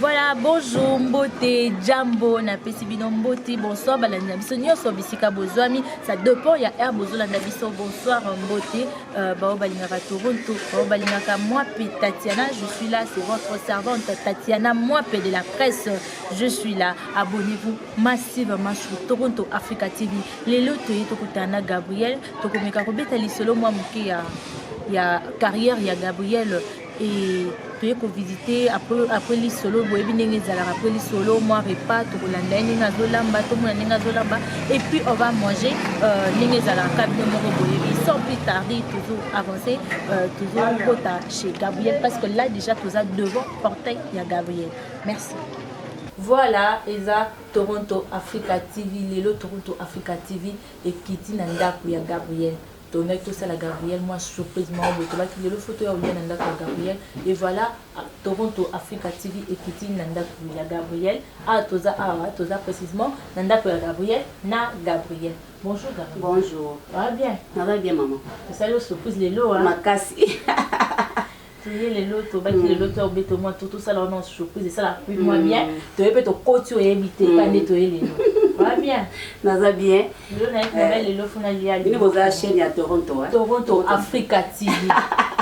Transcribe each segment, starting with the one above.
Voilà, bonjour, mbote, jambo, na pesibino mbote, bonsoir, balanda biso nyonso bisika bozwami, ça dépend ya air bozolanda biso, bonsoir mbote, bao balingaka Toronto, bao balingaka Mwape Tatiana, je suis là, c'est votre servante Tatiana Mwape de la presse, je suis là, abonnez-vous massivement sur Toronto Africa TV, lelo toye tokutana Gabriel, tokomeka kobeta lisolo mwa muke ya carrière ya Gabriel et tu es visiter après les solos après les solos moi repas et puis on va manger sans plus tarder toujours avancer toujours chez Gabriel parce que là déjà tout ça devant portail il y a Gabriel. Merci. Voilà, Eza Toronto Africa TV, Lelo Toronto Africa TV et Kitty Nanda pour Gabriel. Donc tout ça la Gabriel, moi surprise moi le photo ya Nanda pour Gabriel et voilà Toronto Africa TV et Kitty Nanda pour Gabriel. Toza précisément Nanda pour Gabriel, na Gabriel. Bonjour Gabriel. Bonjour. Ça va bien? Ça va bien maman. C'est ça le surprise les lots hein. Makasi. Les lots les lots au béton moi tout ça là on surprise et ça là puis moi bien. Tu veux peut-être côté et éviter pas nettoyer les lots. Va bien. Naza bien. Les lots font aller. Ni boza chaîne à Toronto hein. Toronto Africa TV.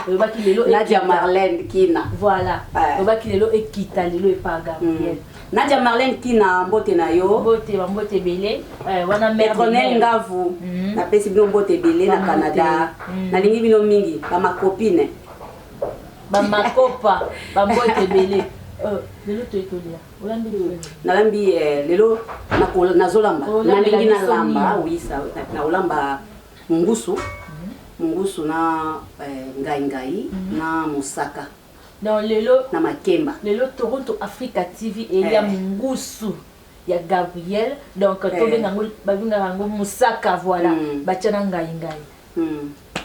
Le baki les lots Nadia Marlène Kina. Voilà. Le baki les lots et Kita les lots et pas Gabriel. Nadia Marlène Kina mbote na yo. Mbote belé. Wana Petronel Ngavu. Na pesi bino mbote belé na Canada. Na lingi bino mingi ba ma copine. Ba makopa, ba mbote belé. Lelo to etolia. Nalambi lelo nazolamba. Nalingi na lamba oui ça na olamba mungusu. Mungusu na ngai na musaka. Dans lelo na makemba. Lelo Toronto Africa TV et ya mungusu ya Gabriel donc tobe nango babinga nango musaka voilà. Batiana ngai.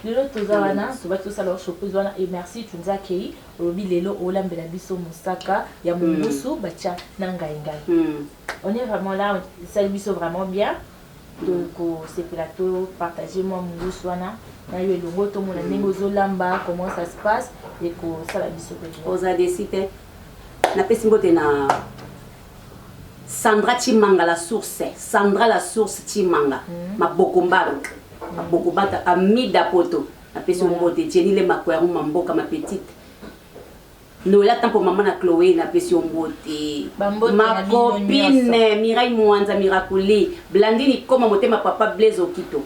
Lelo tozawana so bato sala surprise wana et merci tu nous accueillis robi lelo olambela biso musaka ya mungusu batia nangai. On est vraiment là ça biso vraiment bien donc ces plateaux partager moi mungusu wana na yo longo to mona nengo zolamba comment ça se passe et ko sala biso ko oza décider na pesi mbote na Sandra Chimanga la source Chimanga mabokombaru Bokobata amida poto apesi mbote Jenny le makwero mamboka ma petite Noela tampo maman na Chloé na pesi mbote ma copine Mirai Mwanza Miraculi Blandini koma motema papa Blaise Okito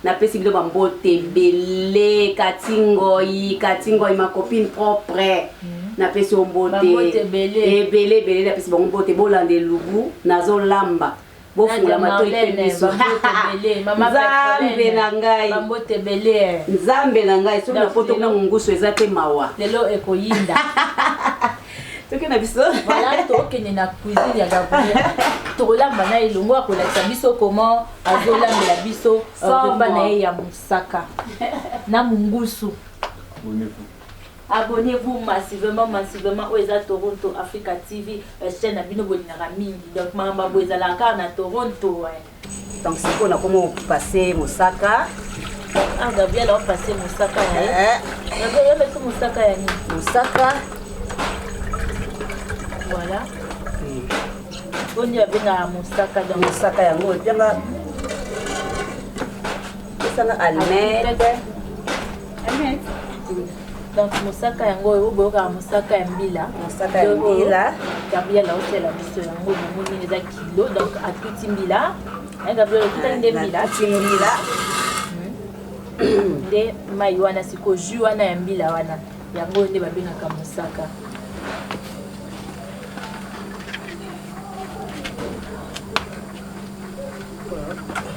na pesi bilo mbote belé katingoi ma copine propre na pesi mbote belé na pesi mbote bolande lubu nazo lamba bofula mato ipebiso Nzambe na ngai so na poto na munguso ezate mawa lelo ekoyinda toke na biso voilà tokene na cuisine ya Gabriel tolamba na ilongo akolakisa biso comment azolambela biso repas na ye ya musaka na mungusu. Abonnez-vous massivement aux Toronto Africa TV chaîne à bino bolinaka mingi donc mamba boza la car na Toronto donc c'est qu'on a comment passer Musaka Gabriel a passé Musaka Gabriel a fait Musaka ya ni Musaka voilà on y a bien Musaka dans Musaka ya ngo bien ça na Ahmed donc musaka yango oboka musaka ya mbila Gabriel a aussi la biso yango bomoni eza kilo donc atuti mbila Gabriel okutani nde mbila nde mai wana siko jus wana ya mbila wana yango nde babengaka musaka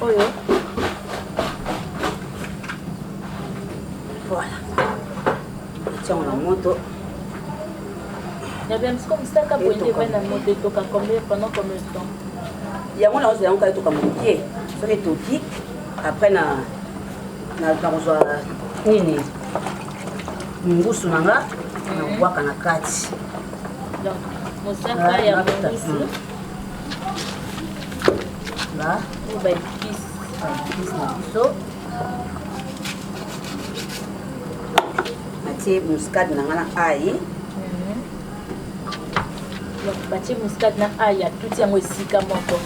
oyo voilà on a moto. Il y avait un petit comme ça quand vous avez un moto pendant combien de temps? Il y a un autre qui comme pied. Ça est tout petit. Après na rejoint nini. Mungusu nanga na waka na kati. Donc musaka ya mungusu. Là, on va kiss na biso. Muscade na ngana ai Donc batie muscade na aya tout yango esika moko.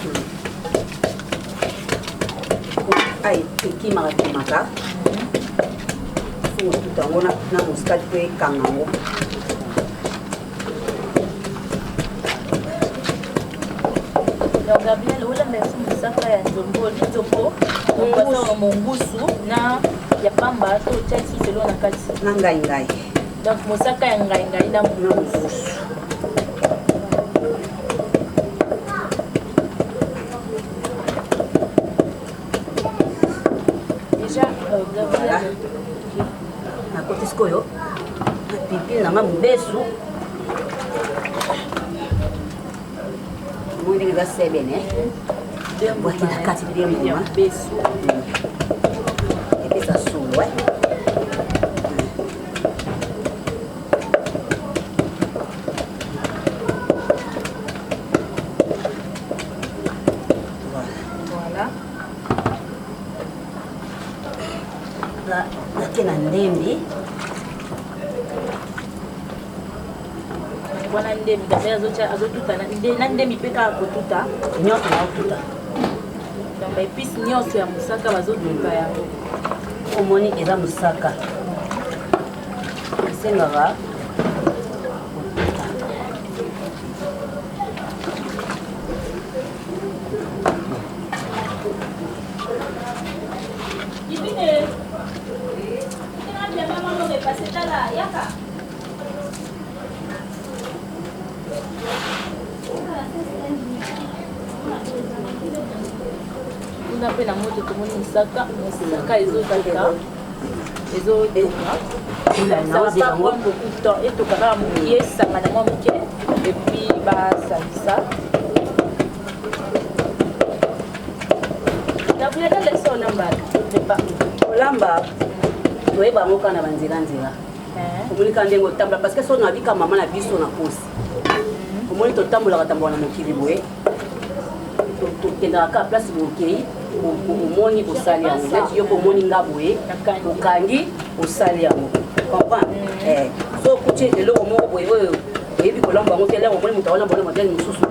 Aïe, qui m'a raconté tout le temps, on a muscade et kangango. Donc Gabriel, on a merci musaka ya nzombo litoko. On passe au mongusu na ya pamba to tchasi selon na kati. Na ngai ngai. Donc musaka ya ngai ngai na mongusu. Déjà Gabriel na côté skoyo. Pipi na mamu besu. Mwende nga sebe ne. Waki na kati de mama besu. Et puis ça soule, ouais. Voilà. La kena ndembi. Wana ndemi Gabriel azotuta na ndemi pe kaka kotuta. Nyonso na otuta. Donc baépice nyonso ya mosaka bazotuta yango. Omoni eza mosaka. Esengaka kuna pe na moto tomoni mosaka ezozalika ezotoka ça va pas prendre beaucoup de temps etokaka mokie esangana mwa moke epuis basalisa Gabriel alesi olamba depa olamba toyeba ngo kaka na banzela omoni ka ndenge otambola parce que so na bika mama na biso na kosi omoni totambolaka tambola na mokili boye tokendaka kaka place bokei omoni osali yango neti yo komoni nga boye okangi osali yango comprendre so okuti eloko moko boye oyo oyebi kolamba yango te lere omoni moto aolamba ona modele mosusu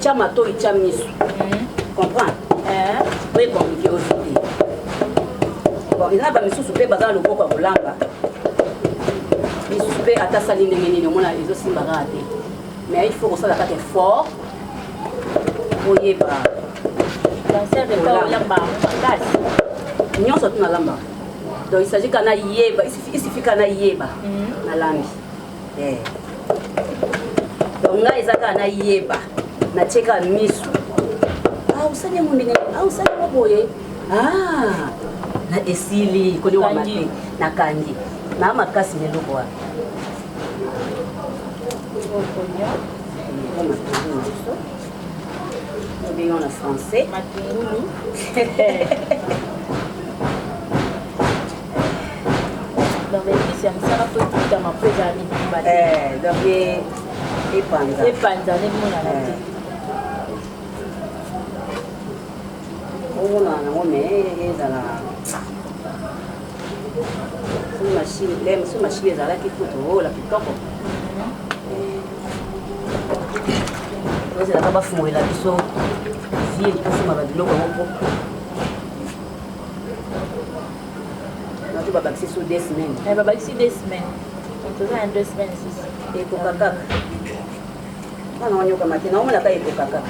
tya matoi tya miso comprendre oye komplike oyo te bon eza na bamisusu mpe baza na loboko ya kolamba misusu mpe ata sali ndenge nini omona ezosimbaka te mais il faut kosala kaka effort oyeba nyonso tu nalamba donc il s'agit kana yeba il suffit kana yeba nalambi donc ngai eza kaka na yeba natieka misu osali yango ndenge osali yango boye na esili koniwa mate nakangi naa makasi neloko wana bien en français. Matungulu. Donc l'épice ya mosala po etutama po ezala mitumba te. Donc epanza. Epanza nde monana te. Omonana nango me ezala so machine ezalaki kutu la kitoko. Ezalaka bafungolela biso vie likosomaka biloko moko nati babakisi so 2 semaines babakisi 2 semaines toza na 2 semaines sisi ekoka kaka bana wanyokama te naomonaka ekoka kaka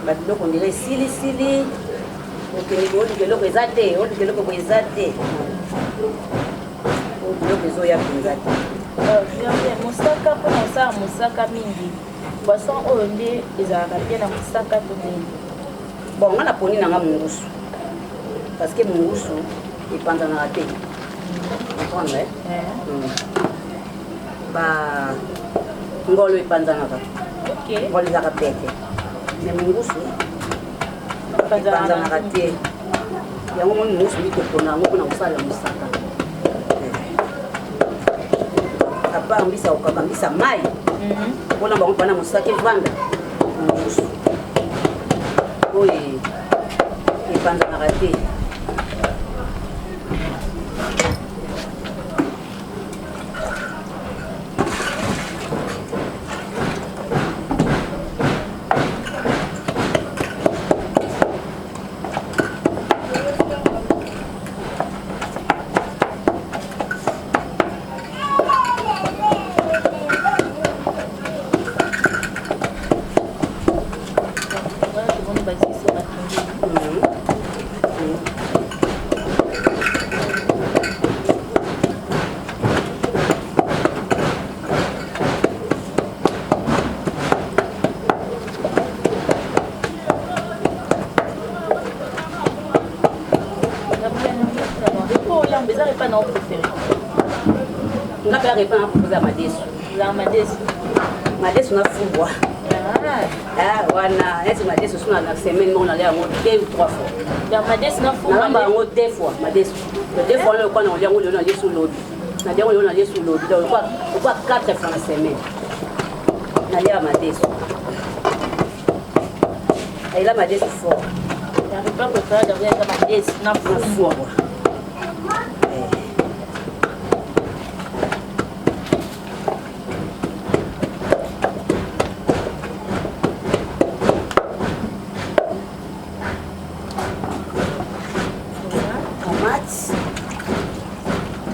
babiloko ndela esilisili okende oluka eloko eza te oluka eloko boye eza te biloko ezoya mpenza te mosaka mpona kosala mosaka mingi boisson oyo nde ezalaka bien na mosaka to ndenge bon nga naponi nanga mungusu parce que mungusu epanzanaka te comprendre ngolo epanzanaka ngolo ezaka pete mais mungusu epanzanaka te yango moni mungusu mitopona yango mpona kosala mosaka apart mbisa okaka mbisa mai mpona bango mpana mosaka evanda mungusu oyo epanzanaka te déjà répondre à proposer à Madesu. Madesu na fubwa. Ah, wana, est-ce Madesu sur la semaine on allait à 2 ou 3 fois. Donc Madesu na fubwa. On va 2 fois Madesu. 2 fois on a on allait sur l'autre. On allait sur l'autre. Donc quoi 4 fois la semaine. On allait à Madesu. Et là Madesu fort. Il n'y a pas préféré d'avoir Madesu na fubwa.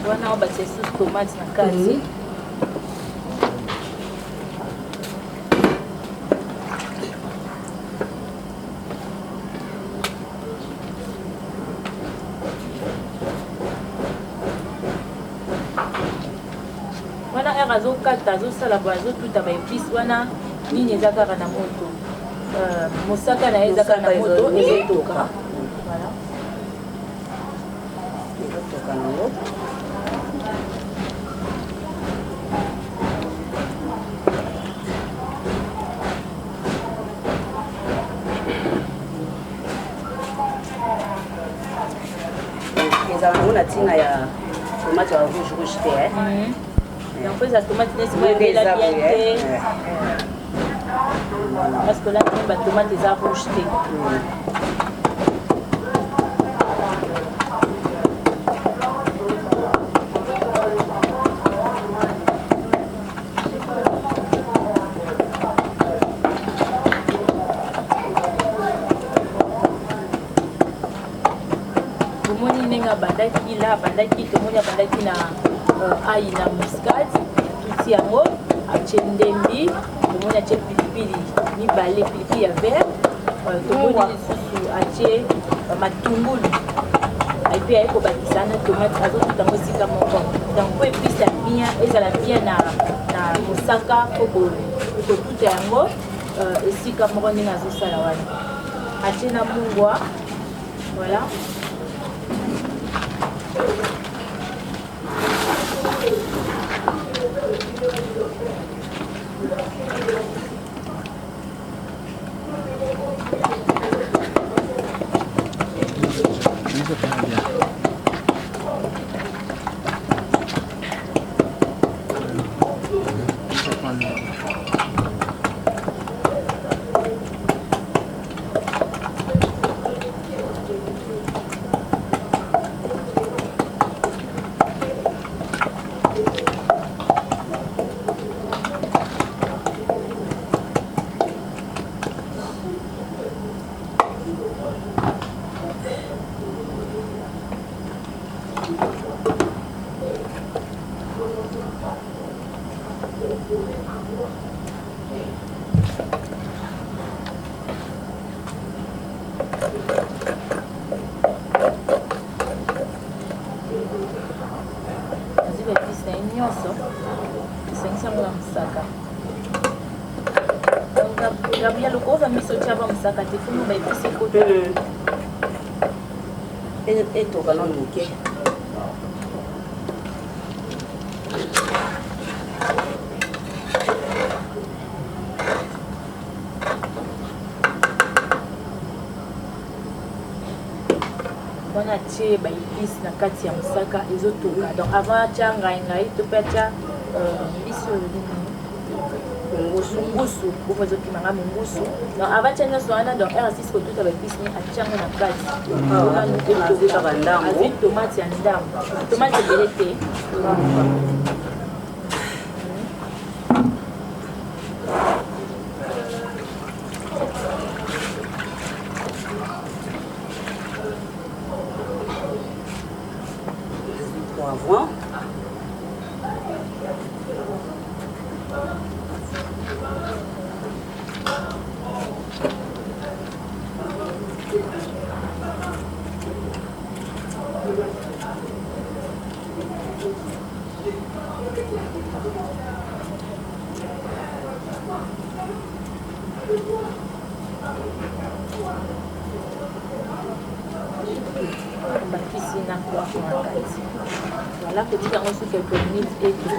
Wana obatie sauce tomate na kati. Wana era azokata azosala bo azotuta baepice wana nini eza kaka na moto. Mosaka na ye eza kaka na moto ezotoka. Voilà. Ezotoka nango. On a tina ya tomate ya rouge te donc eza tomate nesi moyebela bien te parce que là ba tomate eza rouge te bandaki la bandaki tomoni bandaki na ai na muscade tuti yango atie ndembi tomoni atie pilipili mibale pilipili ya vert tomoni lisusu atie matungulu epuis aye kobakisa na tomate azotuta yango esika moko donc po episa bien ezala bien na mosaka po kotuta yango esika moko ndenge azosala wana atie na mungwa voilà. Gabriel ukova miso chava msaka tifumu baipisi kuta eto kana nuke wana tie baipisi na kati ya msaka ezotoka donc avant tia ngai to pe tia biso mungusu kuva zokimanga mungusu donc avatia nyonso wana donc r6 kotuta baepisi ni atiango na kati azwi tomate ya ndambo tomate ebele te poivron. bakisi na kwa kati Voilà, petit yango sur quelques minutes et tout.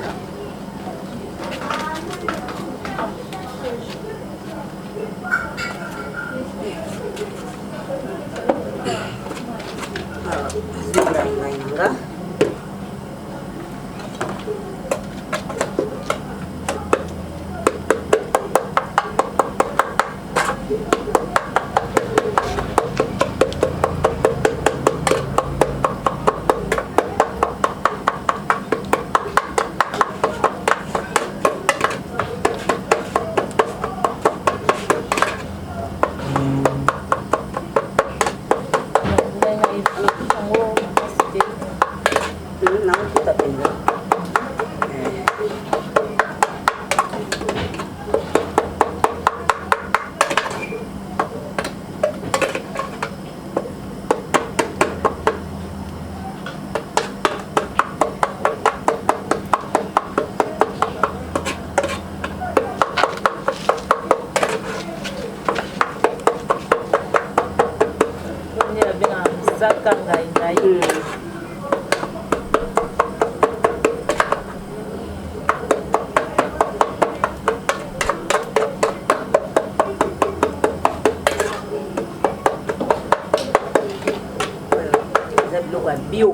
Bio.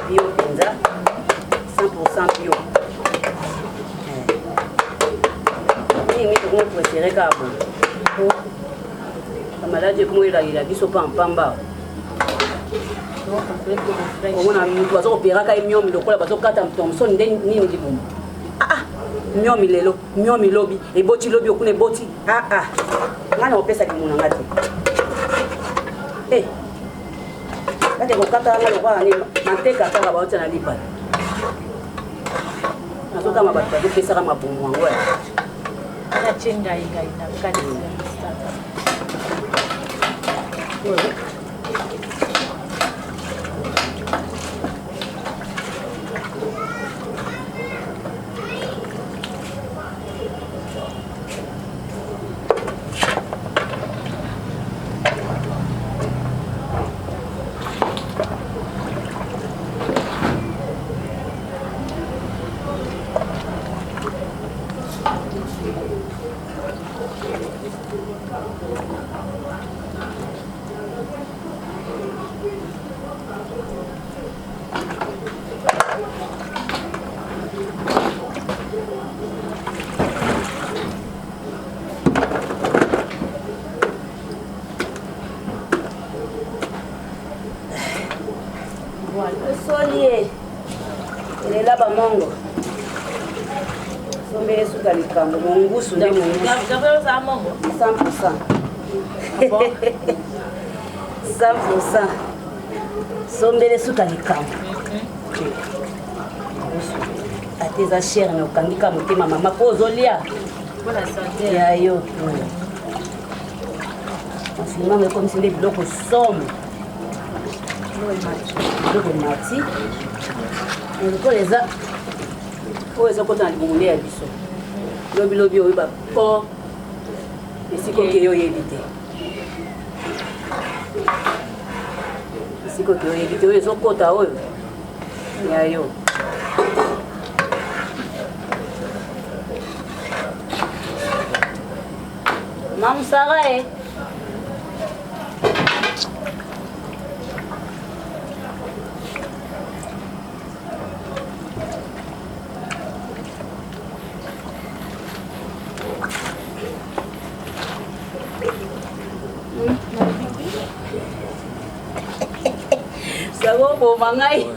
Bio penza. 100% bio. Ni tout le préféré cabo. La maladie comme il a biso pas en pamba. On a mis oiseau opéra ka miomi lokola bazo kata Thomson ndeni nini dibumu. Ah miomi lelo, miomi lobi, e boti lobi okune boti. Ngana opesa kimuna ngati. Kati kokata nga lokwa ni manteka kaka bauta na lipa. Nazoka mabatu bazopesa kama mabumu wangu. Ana chenga ingai na kanisa. Solie. Il est là-bas, mongo. Sombele suka likambo, mongusu nde mongusu. Gabriel ça mongo. 100%. 100%. Sombele suka likambo. Ateza cher na okangika motema mama po ozolia. Pour la santé. Ya yo. Finalement, mais comme si les biloko somme. Biloko mati. Biloko leza. Oyo ezokota na libongo nde ya biso. Lobi oyo bapo. Esiko okeyi oyebi te. Esiko okeyi oyebi te. Oyo ezokota oyo. Ya yo. Mam Sarah eh. Sawo bo mangai.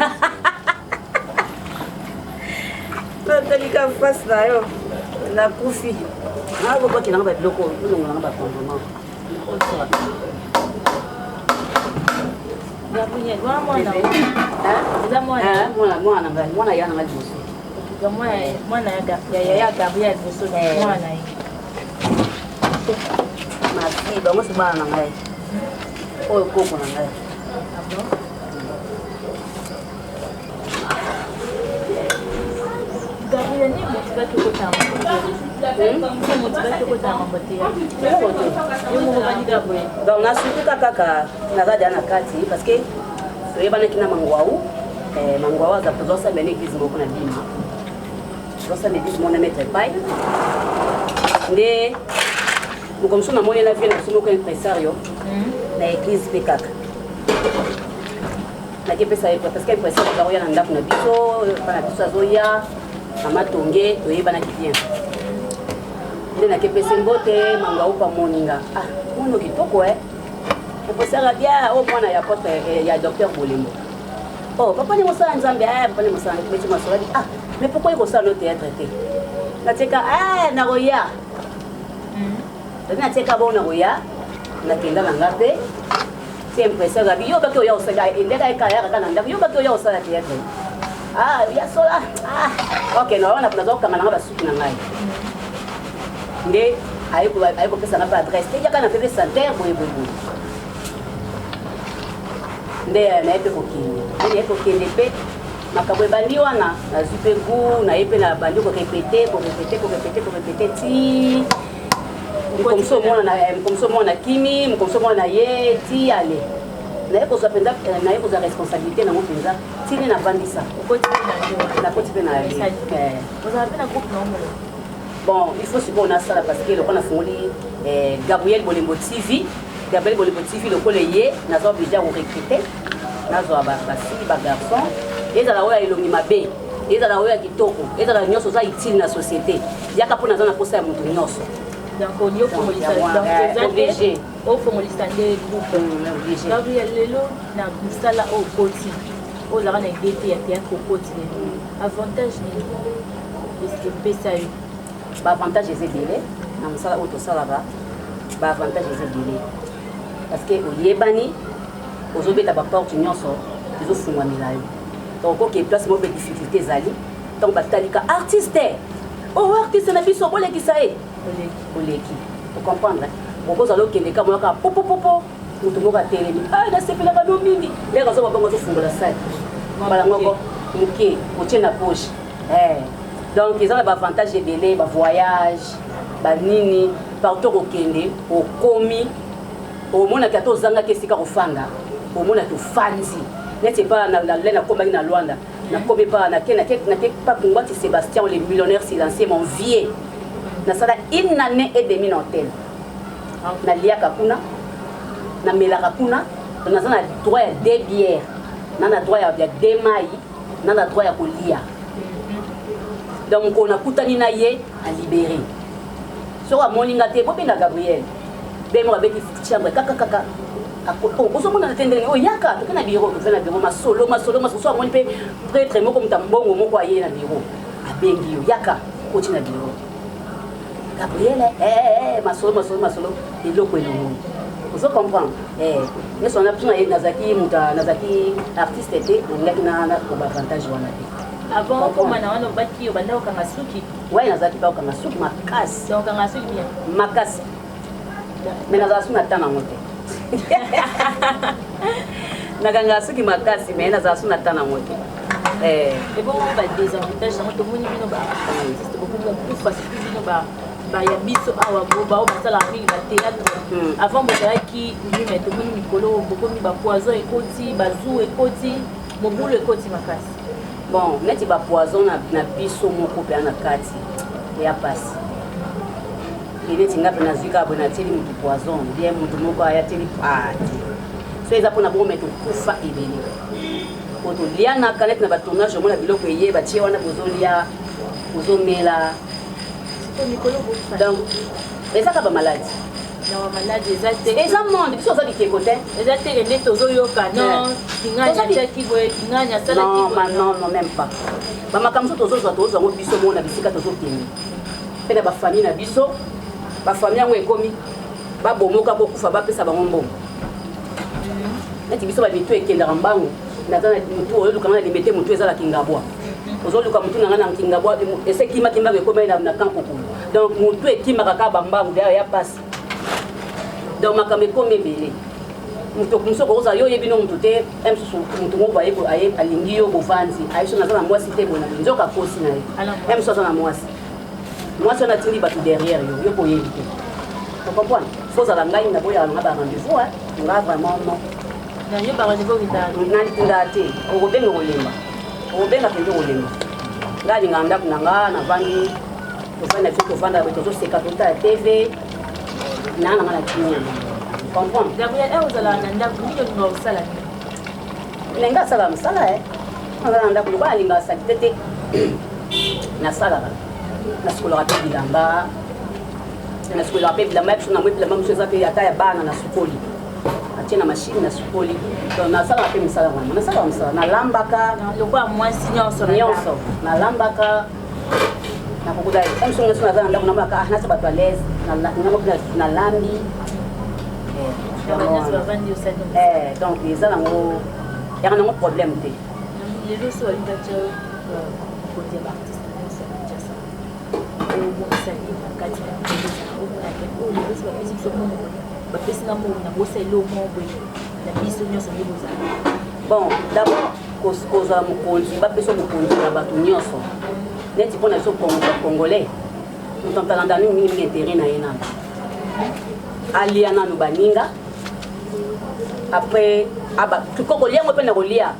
Tatalika face na yo. Na kufi. Na go bakina ba biloko, nonga ba kondoma. Gabriel, mwana. Eza mwana. Mwana yana ngadi muso. Mwana ya Gabriel muso mwana yi. Masi ba muso bana ngai. Oyo koko na ngai. Gabriel ni motiba tuko tamo. Ni motiba tuko tamo botia. Yo bani Gabriel. Donc na sutu kaka na gadi na kati parce que oyebana kina mangwau mangwa za tozosa bene église moko na bima tozosa l'église mona mettre pai nde mukomso na moni na vie na somo ko impresario na église pekaka na kepesa parce que impresario ka oya na ndako na biso pana biso azoya mama tonge toyeba na kibien nde na kepesa mbote mangwa upa moninga mono kitoko impresario bien au mwana ya pote ya docteur Bolembo. Oh, papa ni mosala nzambe, papa ni mosala métier masala dit mais pourquoi il ressort le théâtre té? Na teka na roya. Na teka bon na roya. Na kenda na ngape. C'est impressionnant gabi yo bakyo ya osala indeka ikaya kana ndako yo bakyo ya osala théâtre. Ya sola. OK, no wana kuna zoka ngana basuki na ngai. Nde ayiko pesa na adresse. Te yaka na TV Santerre boye. Nde na epe kokende nde kokende pe makambo ebandi wana nazwi mpe ngu naye mpe na bandi korepete ti mokomso omona kimi mokomso omona na ye ti ale naye kozwa mpenza naye kozwa responsabilité nango mpenza tini navandisa nakoti mpe na bon il faut sikoyo nasala parce que loko nafungoli Gabriel Bolembo TV lokola ye naza oblige ya korecrute nazwa basi bagarçon ezala oyo ya elongi mabe ezala oyo ya kitoko ezala nyonso oza utile na société yaka mpo naza na posa ya moto nyonso ofongolisa nde groupe gabriel lelo na mosala oyo okoti ozalaka na idée te ya théâtre okoti lelo avantage nini eske epesa yo baavantage eza ebele na mosala oyo tosalaka baavantage eza ebele parce que oyebani ozobeta baporte nyonso ezofungwamela yo donc oke place moko difficulté ezali donc batalika artiste artiste na biso bolekisa ye oleki ocomprendre okozala okende ka moyaka popopopo moto moko atelemi nasepelaka no mingi ndenge azoba bongo azofungola sale mbala moko moke otie na poche donc eza na baavantage ebele bavoyage banini partout okende okomi omonaki ata ozangaki esika kofanda omonaki ofandi neti epa le nakombaki na Lwanda nakomi epa nake pa kongwati Sébastien le millionnaire silencieux mon vieux nasala 1 année et demi na hôtel naliaka kuna namelaka kuna naza na droit ya 2 bières na droit ya 2 mai na droit ya kolia donc onakutani na ye alibéré soko amoninga te bobinga Gabriel bemo abeki chambre kaka ozomona na tendenge oyaka toke na biro toke na biro masolo so amoni mpe prêtre moko muta mbongo moko aye na biro abengi yo yaka koti na biro Gabriel masolo eloko elongo ozo comprendre neso na pina nazaki artiste te ngaki na avantage wana te avant okoma na wana obaki yo banda okanga suki nazaki pa okanga suki makasi okanga suki bien makasi mais nazala suki na tana ngo te nakanga suki makasi mais nazala suki na tana ngo te ebongo badesavantage nango tomoni bino baartiste bokumokufa surtout bino baya biso awa bao basalaka mingi batéâtre avant bozalaki mime tomoni mikolo bokomi bapoison ekoti bazu ekoti mobulu ekoti makasi bon neti bapoison na biso moko mpe na kati eya pasi neti nga mpe nazwi kaka boye natieli motu poison bien motu moko ayateli pati so eza mpona bongo me tokufa ebele po tolianaka neti na batournage omona biloko eye batie wana bozolia bozomela donc eza kaka bamaladi eza monde biso oza bikeko te eza te nde tozoyoka non kinganya tiaki boye kinganya asalaki non même pas bamakambo so tozozwa tozwango biso moko na bisika tozokende mpe na bafamille na biso bafamille yango ekomi babomoka bokufa bapesa bango mbongo neti biso bamitu ekendaka mbango naza na mutu oyolukanga na limete mutu ezala kingabwa ozoluka mutu nanga na kingabwa ese kimakimaka ekomi na kankokulu donc mutu ekimaka kaka bambango deya ya pasi donc makambo ekomi ebele moto kozala yo oyebi no mutu te mosusu mutu moko alingi yo bovanzi ayeso naza na mwasi te bona nzoka kosi na ye mosusu aza na mwasi wana atindi bato derrière yo koyebi te ocomprendre fo ozala ngai na boyaka nanga ba rendez-vous nga vraiment non Non, yo par niveau kitana. Nani tindate. Okobenga kolemba. Okobenga pende kolemba. Ngali nganda kunanga na vangi. Tofanda tu tofanda beto seka tota TV. Nana ngala kinya. Comprendre? Gabriel, vous allez en Inde, vous n'avez pas de salaire. Nenga sala msala Nanda kulikuwa alinga sakitete na sala. Na skolo rapi bilamba. Na skolo rapi bilamba na mwe bilamba mshoza pe ata ya bana na sukoli. Atie na machine na sukoli. Donc na sala rapi msala wana. Na sala msala na lambaka. Lokwa moi nyonso na nyonso. Na lambaka. Na kukuda emsonga sona za ndako na maka na sabato à l'aise na lambi. Donc les gens ont il y a un problème. Les gens sont en train de côté artiste, bon, d'abord, cause à mon conduit, pas besoin de conduire la bâtonnière. N'est-ce pas les Congolais? Nous sommes dans le monde intérêt na yena. Aliana no baninga. Après, tu comprends bien moi pena kolia.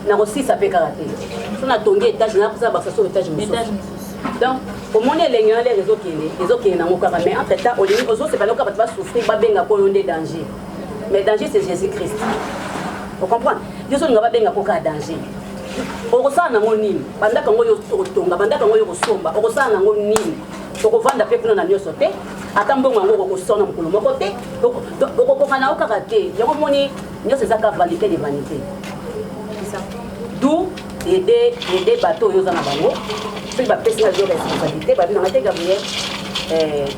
Na aussi ça fait karaté. On a tombé étage na pour ça ba sur étage musu. Donc, au monde les gens les autres qui na ngokaka mais en fait temps au lieu aux autres c'est pas là qu'on va souffrir ba benga ko yonde danger. Mais danger c'est Jésus-Christ. Vous comprenez? Dieu ne va pas benga ko ka danger. Okosana nango nini? Banda kango yo tonga, banda kango yo kosomba. Okosana nango nini? Okovanda pe kuna na nyoso te. Ata mbongo yango okosona mokolo moko te. Okokokana okaka te. Yango moni nyoso ezaka vanité de vanité. D'où aider bateaux yo zana bango. Pe ba pesi na responsabilité, ba bina ngate Gabriel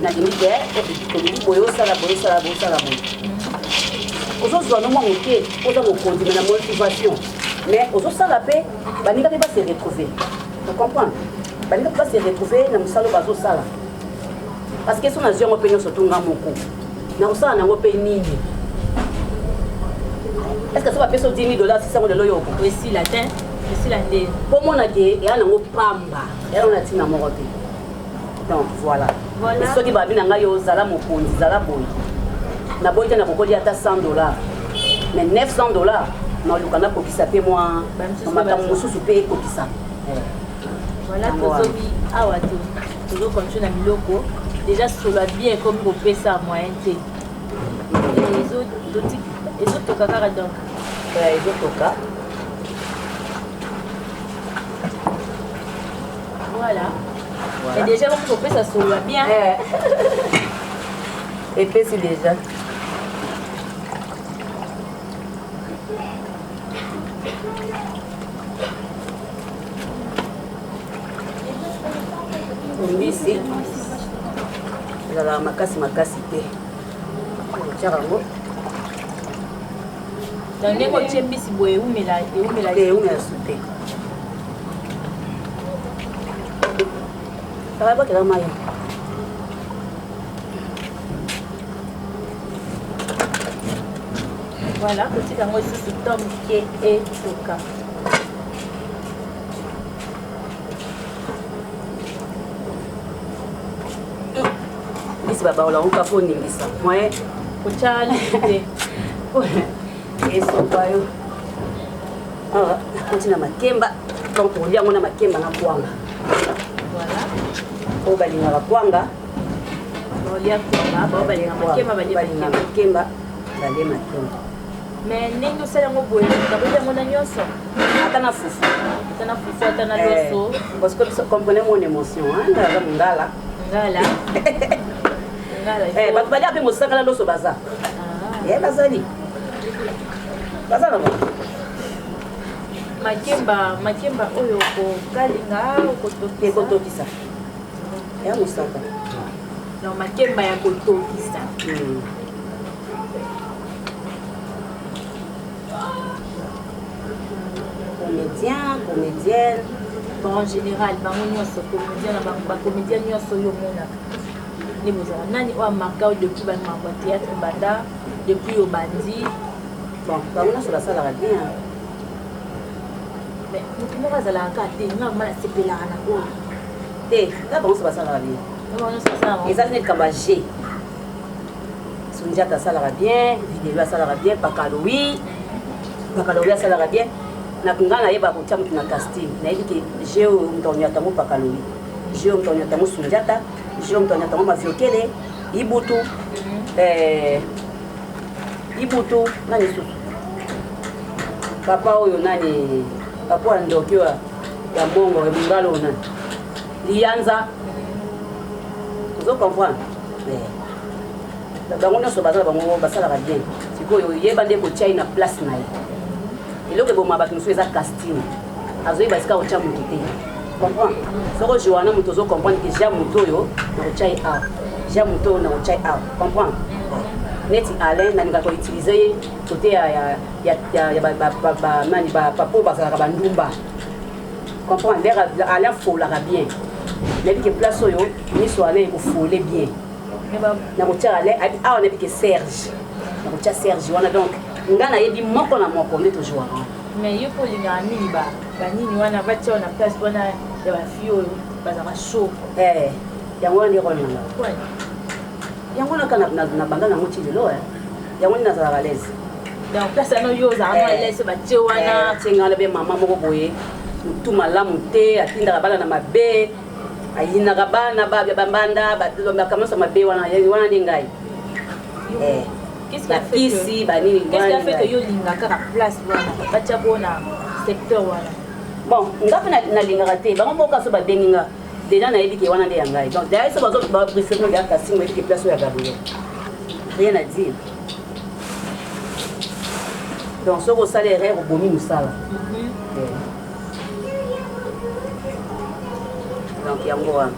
na limite ko boyo sala. Aujourd'hui on m'a monté, on a continuer la motivation. Mais aux autres la paix, bah n'y a pas se retrouver. Vous comprenez? Bah n'y a pas se retrouver dans le salon bazo sala. Parce que si on a zéro opinion sur tout le monde, dans le salon on a opinion. Est-ce que ça va payer sur $10,000 si ça va de l'eau? Oui, si la teinte, si la dé. Pour mon avis, il y a un pamba, il y a un atis na moroté. Donc voilà. Et ceux qui va venir en yo zala mon compte, zala boy. Na boy tena kokoli ata $100. Mais $900. Non, le canal pour qui ça paie moi. On m'a tant moussu payer pour qui ça. Voilà, toujours comme tu as mis loco. Déjà sur la bien comme pour payer ça moyen t. Les autres caca donc. Les autres cas. Voilà. Et déjà on peut payer ça sur la bien. Et puis c'est déjà. Ici, la makasi te. Tcharango. Donc les coachs mbisi boye umela souté. Ça va pas que la maille. Voilà, petit kango ici tom qui est toka. Baba on ka foni ngisa moi kuchali te eso bayo continue makemba donc on dia mona makemba na kwanga voilà o balinga kwanga olia kwanga ba balinga makemba bale makemba mais ningo sala ngo boye ka boye mona nyonso atana fufu atana loso parce que ça comprenez mon émotion hein ngala bato bali ape mosakala loso baza bazali bazala makemba oyo kokalinga ekotokisa ya mosaka non makemba ya kotokisa comédienne bon en général bango nyonso comédien nyonso oyo omonaka ni bozala nani oyo amarka depuis bamako ya théâtre banda depuis obandi bon bango nyonso basalaka bien mais motu moko azalaka te nga mama nasepelaka na oyo te nga bango nyonso basalaka bien ezali neti kamba g sundiata asalaka bien vidéo asalaka bien pakaloui baccalauréat asalaka bien nga nayeba kotia moto na casting nayebi ke je oyo moto anyata mo baccalauréat je oyo moto anyata mo sundiata je oyo moto anyata mo maviokele ibutu ibutu nani susu papa oyo nani papa wa ndoki oyo ya mongo ebungalo oyo nani liyanza ozo comprendre bango nyonso bazala bango basalaka bien sikoyo yeba nde kotia ye na place na ye eloko eboma bato mosusu eza casting azoyeba esika kotia moto te comprendre soko joana moto ozo comprendre ke ja moto oyo nakotia ye awa ja moto oyo nakotia ye awa comprendre neti alain nalingaka koutilize ye kote nani bapapo bazalaka bandumba comprendre lere alain folaka bien nayebi ke place oyo miso alain ekofole bien nakotia alain awa nayebi ke serge nakotia serge wana donc nga nayebi moko na moko nde tozwaka mais yo mpo olingaka mingi banini wana batia na place wana ya bafille oyo bazalaka chaud yango wana nde role nanga yango wana kaka na banda nango ti lelo yango nde nazalaka lese donc place wana yo ozalaka lese batie wana tiengala be mama moko boye motu malamu te atindaka bana na mabe ayinaka bana bambanda bakamosa mabe wana nde ngai bakisi banini qu'est-ce qui a fait que yo lingaka kaka place wana batia bona secteur wana bon nga mpe nalingaka te bango moko so babengi nga déjà nayebi ke wana nde ya ngai donc déjà so babriseno ya casting oyebi ke place oyo ya gabriel rien à dire donc soki osala erreur obomi mosala donc yango wana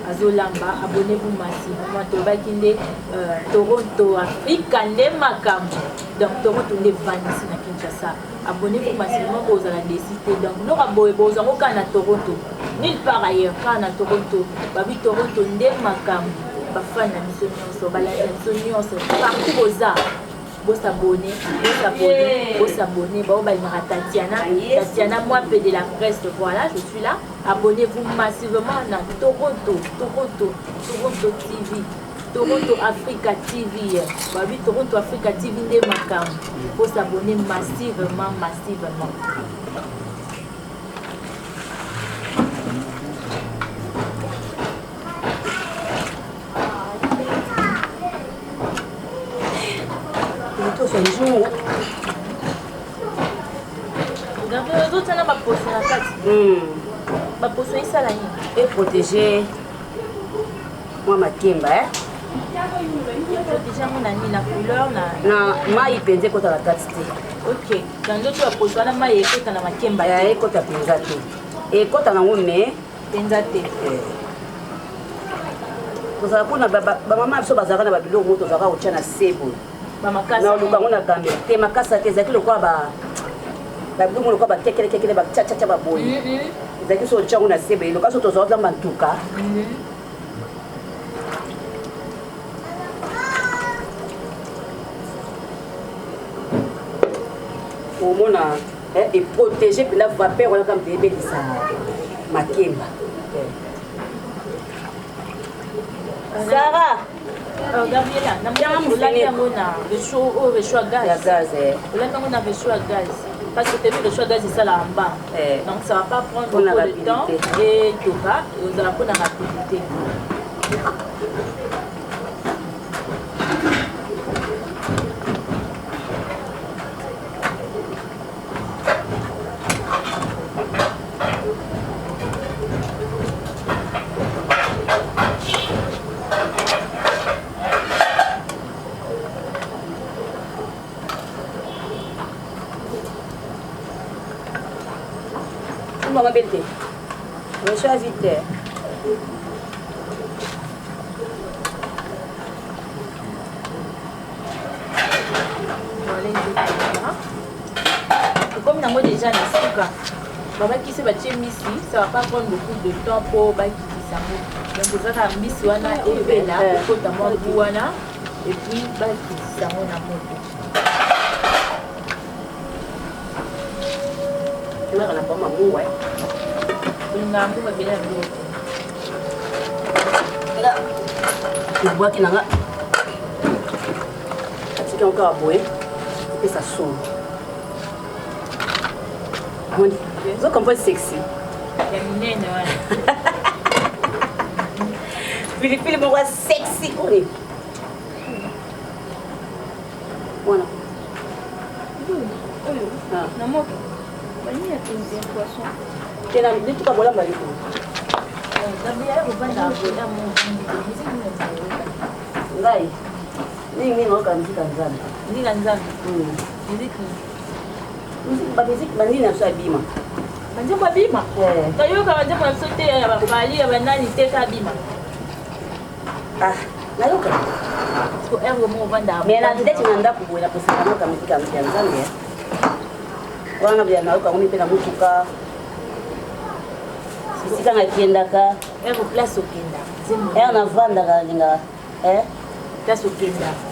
azolamba abonnez-vous massivement tobaki nde Toronto Afrika nde makambo donc Toronto nde vanisi na Kinshasa abonnez-vous massivement bozala desite donc noka boye bozango kaka na Toronto nulle part ailleurs kaka na Toronto babi Toronto nde makambo bafani na biso nyonso balanda biso nyonso partout boza bosabone bao balingaka Tatiana moi peu de la presse voilà je suis là abonnez-vous massivement na Toronto TV Toronto Africa TV babi Toronto Africa TV nde makambo bosabone massivement ozotana baposo na kati baposo esala nini eprotege mwa makemba protege yango na nini na couleur na mai mpenza ekota na kati te ok na nzoto baposo wana mai ekota na makemba te ekota mpenza te ekota nango me mpenza te tozala mpona bamama biso bazalaka na babiloko mo tozalaka kotia na sebo na oluka ngo na gambe te makasa te ezalaki lokola babiloko lokola bakekelekekele bachachacha baboye ezalaki so otia ngo na sebo eloka so tozala kozamba ntuka omona eprotege mpena vapeur wana kama ebelisa makemba Sarah Gabriela, namoni yango na réchaud à gaz. Olanda yango na réchaud à gaz. Parce que le réchaud à gaz c'est ça là en bas. Donc ça va pas prendre beaucoup de temps et tout ça, vous allez prendre la rapidité. Maman Belté, je suis invitée. Comme nous avons déjà la sucre, qui se battre ici, ça va pas prendre beaucoup de temps pour quitter ça. Donc vous avez un bis wana et là, pour t'avoir wana et puis quitter ça mon amour. Tu vas la pomme à bout, ouais. Tu bois qui n'a pas. soki encore boye epesa solo ozokomprendre sexy ya minene wana pilipili moko sexy oyo wana oyo na moto bani ya tenzi poisson tena ndituka bolamba liko ngai ningi ngoka muzika nzambe ndinga nzambe bamiziki bandini na biso ya bima banzembo abima tayoka banzembo na biso te ya bafali ya banani te ka abima nayoka ergo moko ovanda mais na ndeti na ndako boye na kosaka ngoka miziki ya nzambe wana bya nayoka ngomi mpe na motuka esika nakendaka ergo place okenda ere navandaka alingaka place okenda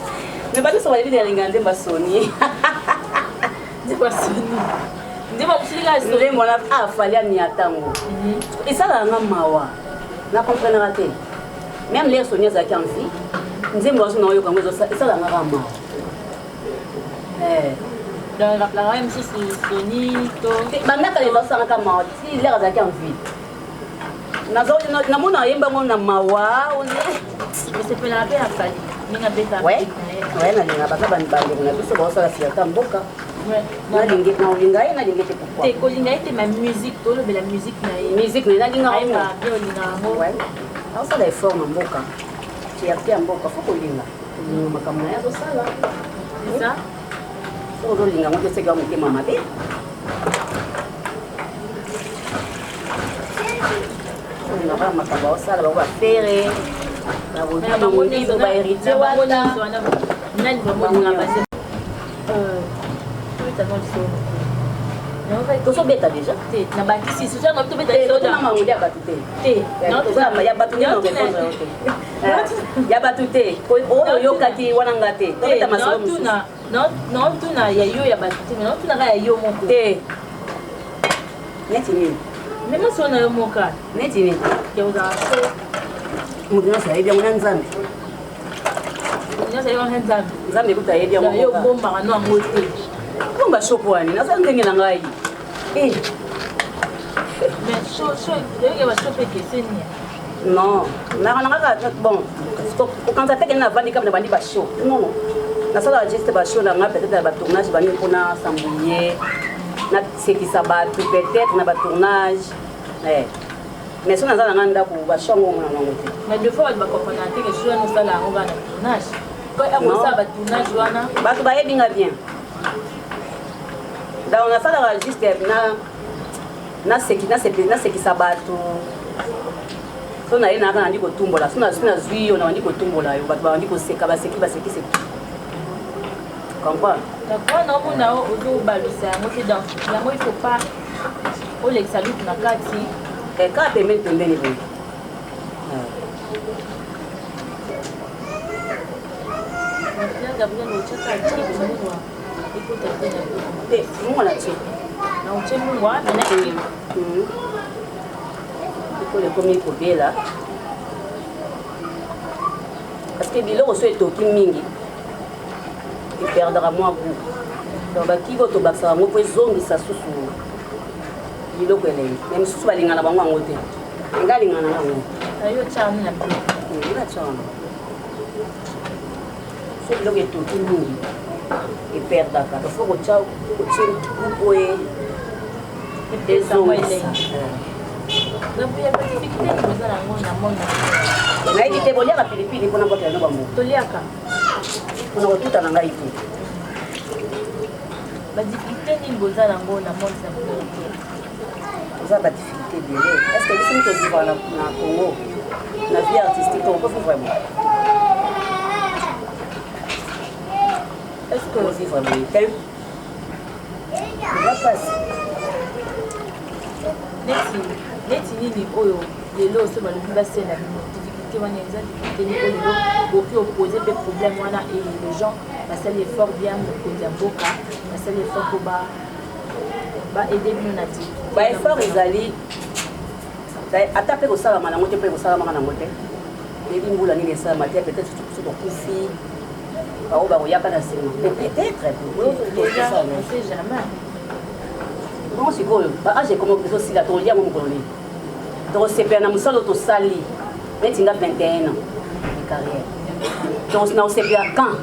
mais batoso balebidi alingaka nde basoni nzembo asoni nzembo akosilika nde mwana afali ania ntango esalaka nga mawa na comprendraka te même lere soni azalaki en vie nzembo waso na oyoka ngo esalaka nga mawa la mosusu soni to bandaka lelo asangaka mawa ti lere azalaki en vie namona ayembango na mawa esepelaka mpe ya fali minga beta nalinga baza bandeko na biso baosala filata mboka nalinga ye nalinga ete pourkui kolinga ye te ma musique tolobela musique na ye musique naye nalingaka mpe olinga yango aosala effort na mboka fierté ya mboka fo kolinga kolinga makambo na ye azosala eza so ozolinga ngo te seki wa motema mabe olingaka makambo aosala bango bafere barobiso baheritier wana nani bamolinga base tozobeta déjà te na bakisi sosango tobeta mangondi ya bato te ya bato ya bato te oyo oyokaki wana nga te tobeta masolo mosusu naotuna ya yo ya bato te me naotunaka ya yo moko te neti nini meme soo na yo moka neti nini yaozala so moto nyonso ayebi yango na nzambe nyonso ayebaka nzambe nzambe ekuta ayebi yango yo bombaka no yango te bomba shopo wani naza ndenge na ngai mais oyoke bashope ekeseni non nanga kaka bon kokanza teke navandi kama na bandi bashow non nasalaka juste bashow na nga peut-être na batournage bani mpona sambouye nasekisa bato peut-être na batournage mais so naza na nga ndako bashow yango omona nango te mais deux fois bato bakomprendre te ke so wana osala yango kaka na tournage po akosala batournage wana bato bayebi nga bien donc nasalaka juste nasekisa bato so na ye naka nandi kotumbola so nazwi yo nabandi kotumbola yo bato babandi koseka basekiseki comprendre donc wana omona ozobalwisa yango te donc yango il faut pas olekisa lutu na kati kaka pembeni boye gabriel otyaka atimungwa ekota te na te mungwa na tie na otye mungwa nanaki ekolo ekomi kobela parce que biloko so etoki mingi eperdaka mwa goût donc bakiko tobakisaka yango mpo ezongisa susu biloko elei me misusu balingana bango yango te nga alingana yango ayo tyani na mpe ngatyana so biloko etoki mingi eperdaka donc fo kotia gupoe ezongisa nayebi te boliaka pilipili mpona kotela no bambo toliaka mpona kotuta na ngai te badifficulté nini boza nango na monde na communauté oza badifficulté ebele est ce que bisini tovivre na congo na vie artistique tokokofi vraiment est ce que ovivre boye te eza pasi neti nini oyo lelo oso balobi basela bino difficulté wana eza difficulté nini oyo lelo okoki opose mpe problème wana e les gens basali effort bien mokonzi ya mboka basali effort mpo baede bino na ti baeffort ezali ata mpe kosalama nango te mpe kosalamaka nango te yebi mbula nini esalama te peut-être soki okufi bao bakoyaka na nsima peut-être déjà on sait jamais non sikoyo baage komo ezosila tokolia yango mokolo nini tokosepela na mosala oyo tosali neti nga 21 ans de carrière na kosepela quand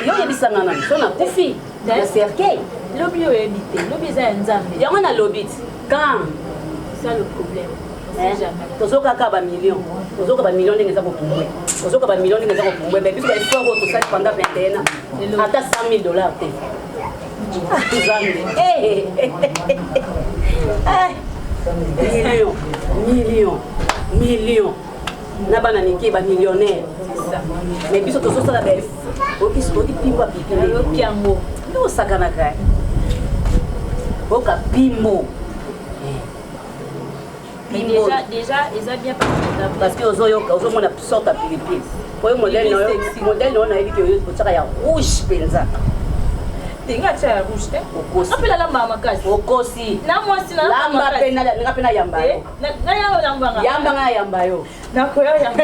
yo oyebisanga nani so nakufi na cercueil lobi oyebi te lobi eza ya nzambe yango na lobi ti quand ça le problème tozokaka bamillion tozoka bamillion ndenge eza kopumbwe tozoka bamillion ndenge eza kopumbwe mais biso baeffort oyo tosali pendant 21 ans ata 100 000 $ te million na bana mike bamillionnaire mais biso tozosala oki pimbo apipile yango nde osakanaka oka pimbo déjà eza bien parce que ozomona sorte ya pilipili oyo modele nayo nayebi ke otiaka ya rouge mpenza tenga tia ya rouge te apela lamba makasi okosi na mwasi na lamba pe nga pe na yamba yo yamba nga yamba yo nakoya yamba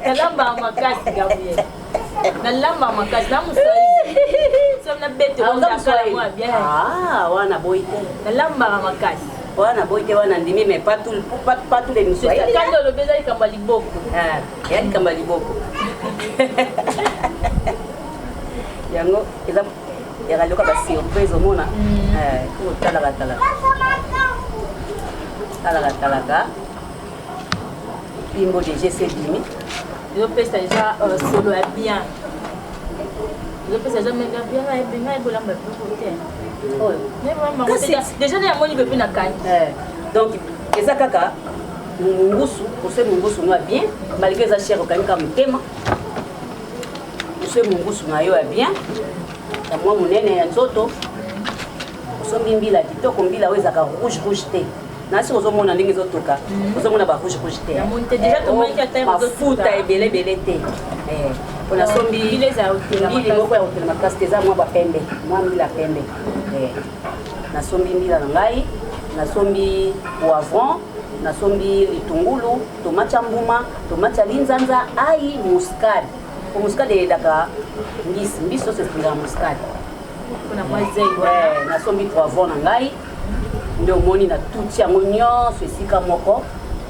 na lamba makasi gabriel na lamba makasi na musai somna bete wanda kala mwa bien wana boy na lamba makasi wana boy te wana ndimi mais pas tout les missions kando lo beza ikamba liboko ya ikamba liboko yango eza yakaloka basurprise omona talaka pimbo de gc dimi ezopesa déjà solo ya bien ezopesa déjà menga bien ebenga ebolamba biloko te déjà na yango libe mpe na kani donc eza kaka mungusu ose mungusu no ya bien malgré eza cher okangika motema ose mungusu na yo ya bien ya mwa monene ya nzoto osombi mbila kitoko mbila oyo ezaka rouge te nasi ozomona ndenge ezotoka ozomona ba rouge te mafuta ebele te mpona sombi mbili moko ya kotela makasi te eza mwa bapembe mwa mbila pembe nasombi mbila na ngai nasombi poivron nasombi litungulu tomate ya mbuma tomate ya linzanza ai muscade muscade eyedaka mbisi oso esengaka muscade nasombi poivron na ngai nde omoni natuti yango nyonso esika moko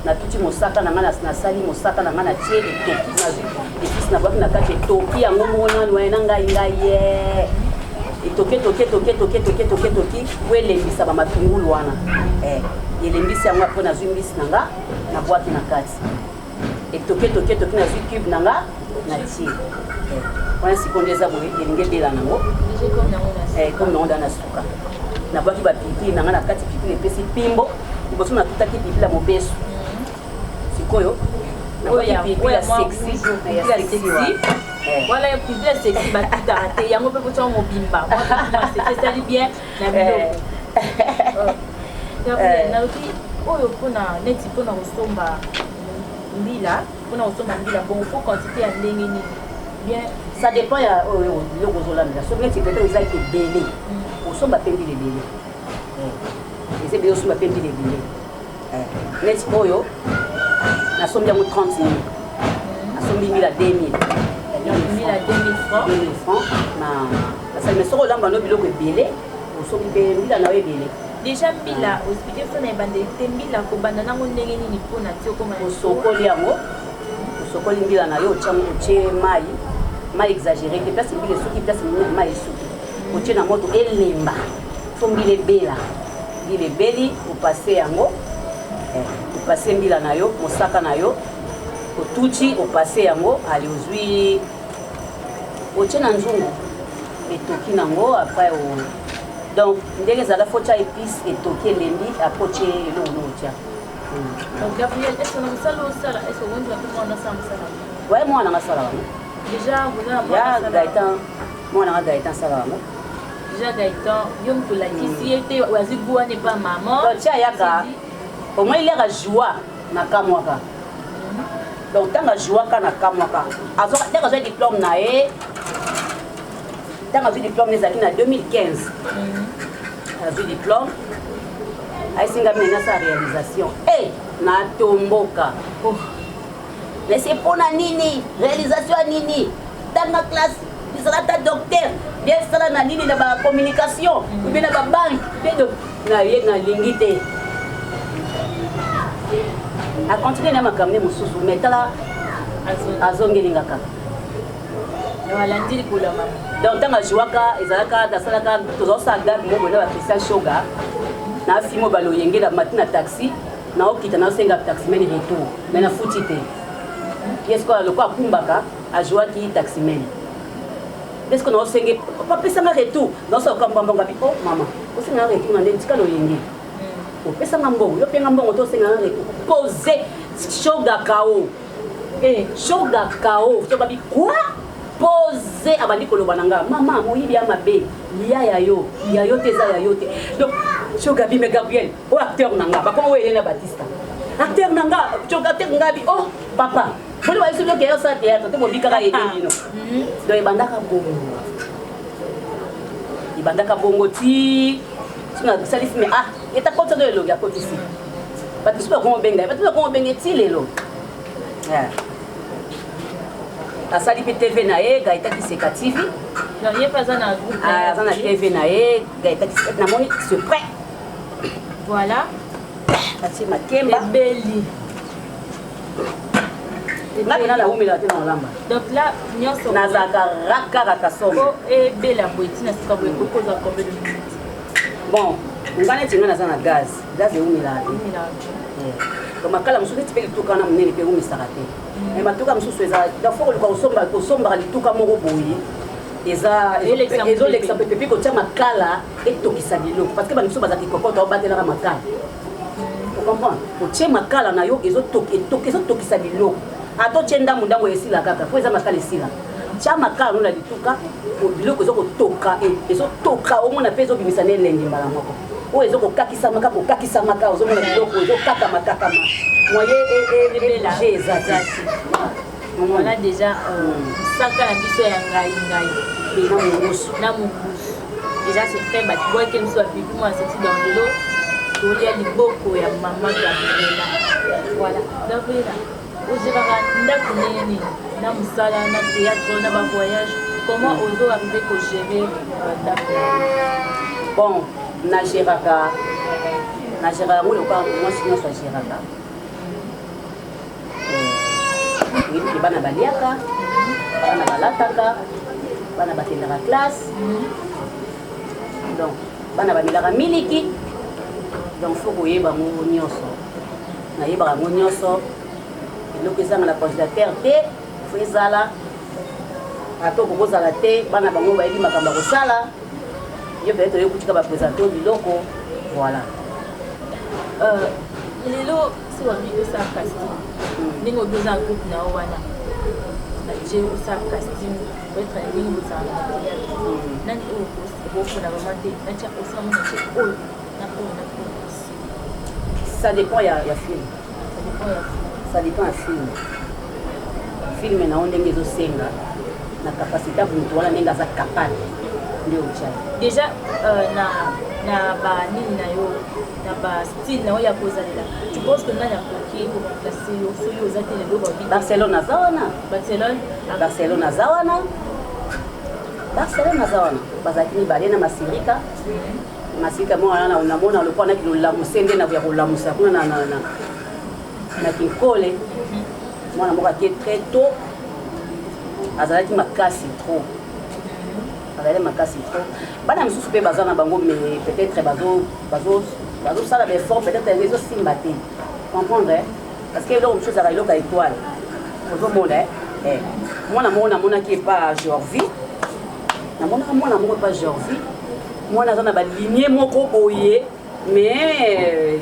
natuti mosaka na ngai nasali mosaka na ngai natie etoki nazwi episi na bwaki na kati etoki yango moni waye na ngai ye etoki po elembisa bamatungulu wana elembisi yango apo nazwi mbisi na nga na bwaki na kati etoki nazwi cube na nga natie wana sikoyo nde eza boye elingi ebela nango comme nango nda na suka nabwaki bapipili na nga na kati pipili epesi pimbo liboso natutaki pipili ya mobesu sikoyo nabwaki pipili ya sexy voilà pipili ya sexy batutaka te yango mpe potiango mobimba esali bien na biloko nalobi oyo mpona neti mpona kosomba mbila bongo po quantité ya ndenge nini bien ça dépend ya oyo biloko ozolandela soki neti peut-être eza ebele osomba mpe mbila ebele eza ebele osomba mpe mbila ebele neti oyo nasombi yango 30 000 nasombi mbila 2 000 francs nasali mais soki olamba no biloko ebele osombi mpe mbila na yo ebele déjà mbila ospike so na ebandeli te mbila kobanda nango ndenge nini mpona ti okoma osokoli yango osokoli mbila na yo otie mai exagéré te place mbila esuki place mai esuki otie na moto elemba fo mbila ebeli opase yango opase mbila na yo mosaka na yo otuti opase yango ali ozwi otie na nzungu etoki nango apres donc ndenge ezalaka fo tia épice etoki elembi apres otie eloko no otia donc Gabriel est-ce que na mosala osala est-ce que wonzi nape mwana asala mosala waye mwana nga asala wango déjà ya Gaëtan mwana nga Gaëtan asala wango déjà Gaëtan yo moto olakisi ye te wazwi gu wana epa mama tia yaka omoi leka joie na kamwaka donc ntango ajoaka na kamwaka ntango azwi diplôme na ye ntango azwi diplôme ezalaki na 2015 azwi diplôme ayesinga mena sa réalisation natomboka mais c'est pour la nini réalisation ya nini tanga classe ezala ta docteur bien sala na nini na bacommunication ou bien na babanke mpe naye nalingi te acontinue na makambo mosusu mais tala azongelinga kaka alandi likolo mama donc ntango azwwaka ezalaka nasalaka tozosala gabe moko na bapesa shoga na fimo baloyengela mati na taxi naokita naosenga taximen retour mais nafuti te yesko aloko akumbaka azwwaki taximen eske naosenge bapesanga retour naosaka mbambonga bi o mama osenganga retour na ndeni tika loyenge opesanga mbongo yo mpenga mbongo tosenganga retour pose shoga kao shoga kao soka bi quoi pose abandi koloba na nga mama moyibi ya mabe yayo te eza yayo te donc shogabi me Gabriel o acteur na nga bakoma oyo Elena Batista acteur na nga acteur ngabi oh papa boli wa yesu ke yo sa théâtre te mobikaka yedino donc ibandaka bongo ti suna salisi me eta kota do elongi akotisi batu bakoma benga ti lelo asali mpe tv na ye Gaëtan Kiseka TV aza na tv na ye Gaëtan Kiseka namoni c'est prêt voilà atie makemba ebeli ngapena naumela te na olamba donc là nyonso nazalaka rakaraka somo ebela boye ntina sika boye kokozwa combien de minutes bon nga neti nga naza na gaz eumela te makala mosusu neti mpe lituka wana monene mpe eumisaka te me matuka mosusu eza dafo koluka kosombaka lituka moko boye ezolekisa pepe mpe kotia makala etokisa biloko parce que bamisu bazalaki kokota obatelaka makala ocomprendre otie makala na yo ezotokisa biloko ata otie ndambu esila kaka po eza makala esila tia makala no na lituka biloko ezotoka omona mpe ezobimisa ne elengi mbala moko oyo ezokokakisama ozomona biloko ezokakama moye eza te voilà déjà saka na biso ya ngai na mobusu déjà c'est très bati boyeke miso apipi mo aseti dans lelo tolia liboko ya mama Gabriela voilà Gabriela ozebaka ndako nini na mosala na théâtre na bavoyage comment ozo arrive kogérer bandako bon nagéraka ngo lokola mwasi nyonso agéraka oyebi bana baliaka bana balataka bana bakendaka classe donc bana bamelaka miliki donc fo koyeba ngo nyonso nayebaka ngo nyonso eloko ezanga na congélateur te fo ezala ata okokozala te bana bango bayebi makambo ya kosala yo peut-être oyokutika baprésente biloko voilà lelo si wabi osala casting ndenge obiza groupe na yo wana na je osala casting peut-être ndenge bozala na théâtre nani oyo bofona mama te natia osala na te oyo na oyo ça dépend ya film ça dépend ya film na yo ndenge ezosenga na capacité ya moto wana ndenge aza capable nde otya déjà na banini na yo na bastyle na yo ya kozalela tu penses que nani akoki koremplace yo soki oza te lelo babi Barcelone aza wana bazalaki mibale na masirika mo wana namona lokwa naki lolamuse nde nakoya kolamusa kuna na kinkole mwana moko akie très tôt azalaki makasi trop bana misusu mpe baza na bango mais peut-être bazosala baeffort peut-être ezosimba te comprendre parce que eloko mosusu ezalaka eloko ya étoile ozomona mwana moko namonaki epa Georgie namonaka mwana moko epa Georgie mwana aza na balinie moko boye mais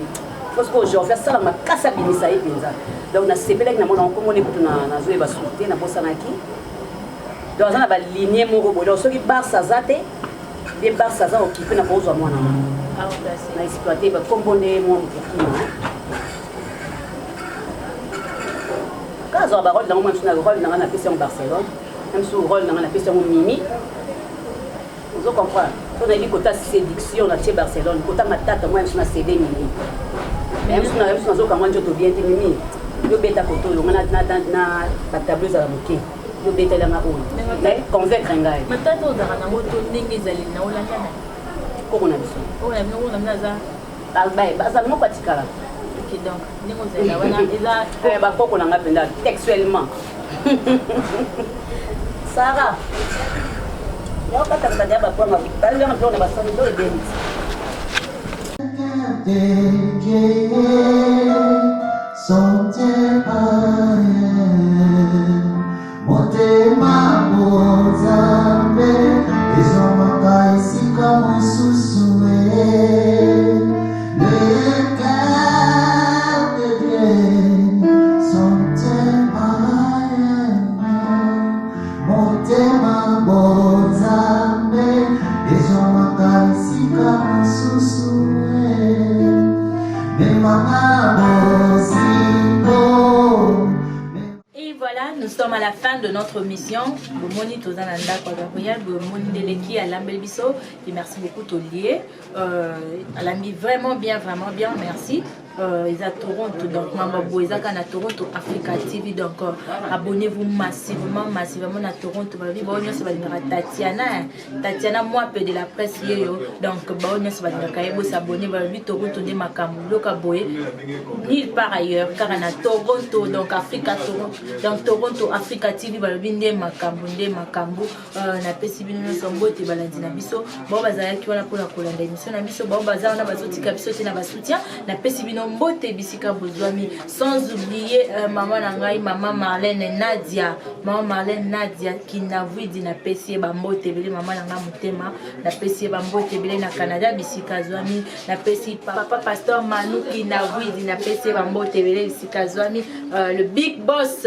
parce que Georgie asala makasi abimisa ye mpenza donc nasepelaki namona okomona ekutu nazoyeba suku te nabosanaki donc aza na balinie moko boye donc soki Barça aza te nde Barça aza okipe na kozwa mwana na exploité bakombo nde mwa mokokima ka azwaka barole nango mwa misu na role nanga napesi yango Barcelone na misu role nanga napesi yango Mimi ozo comprendre so nayebi kota séduction na tie Barcelone kota matata mwa misu na cd Mimi misu nazokanga nzoto bien te Mimi yo beta photo yo na ba tableau za moké yo beta la ngao mais convaincre ngai matata ozaka nango to ndenge ezali na olanda na koko na biso oyo na mina za bazali moko atikala ok donc ndenge ozali na wana eza bakoko na ngai mpenza textuellement Sarah yakataka dia bakwanga balanga mpona basoni do ebeni motema bozambe ezomaka esika mosusu motema bozambe ezomaka esika mosusu Et voilà, nous sommes à la fin de notre mission. Bomoni Tozananda Gabriel, Bomoni Deleki à Lambelbiso. Et merci beaucoup Tolier. Elle a mis vraiment bien, merci. Ils à Toronto, donc Mamabo, ils à Toronto, Africa TV, donc abonnez-vous massivement à Toronto. Tatiana, moi, peu de la presse, donc Baonia s'abonner, Toronto, de Makamou, Kaboé, nulle part ailleurs, car on a Toronto, donc Africa Toronto, donc Toronto, Africa TV, Balbinde, Makambo, na Pesibino, Sombo, Balandina Biso, Bobaza, qui va pour la colonne d'émission, na Biso, Bobaza, on a Bazotika Biso, na soutien, na Pesibino. Mbote bisika bozwami, sans oublier maman Nangai, maman Marlène Nadia qui n'a vu di na pesi ba mbote bele maman Nanga mutema na pesi ba mbote bele na Canada bisika zwami na pesi papa pasteur Manu qui n'a vu di na pesi ba mbote bele bisika zwami le big boss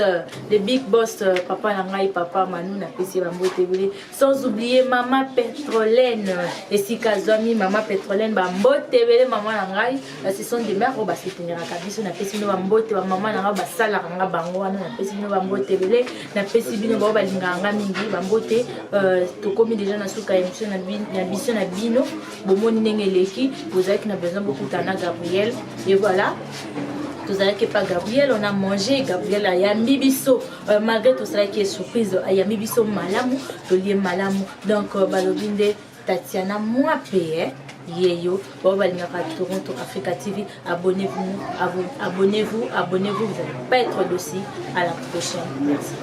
papa Nangai papa Manu na pesi ba mbote bele, sans oublier maman Pétrolène bisika zwami maman Pétrolène ba mbote bele maman Nangai, ce sont des mères soutenir kabiso na pesi bino bambote ba mama na basala nga bango wana na pesi bino bambote belé na pesi bino ba balinga nga mingi bambote to komi déjà na suka émission na biso na bino bomoni ndenge leki vous avez besoin beaucoup tana Gabriel et voilà. Tout ça qui pas Gabriel, on a mangé Gabriel à Yambibiso malgré tout ça qui est surprise à Yambibiso malamu to lié malamu donc balobinde Tatiana moi payé Yeyo, Bobalingaka Toronto Africa TV, abonnez-vous, vous n'allez pas être aussi à la prochaine. Merci.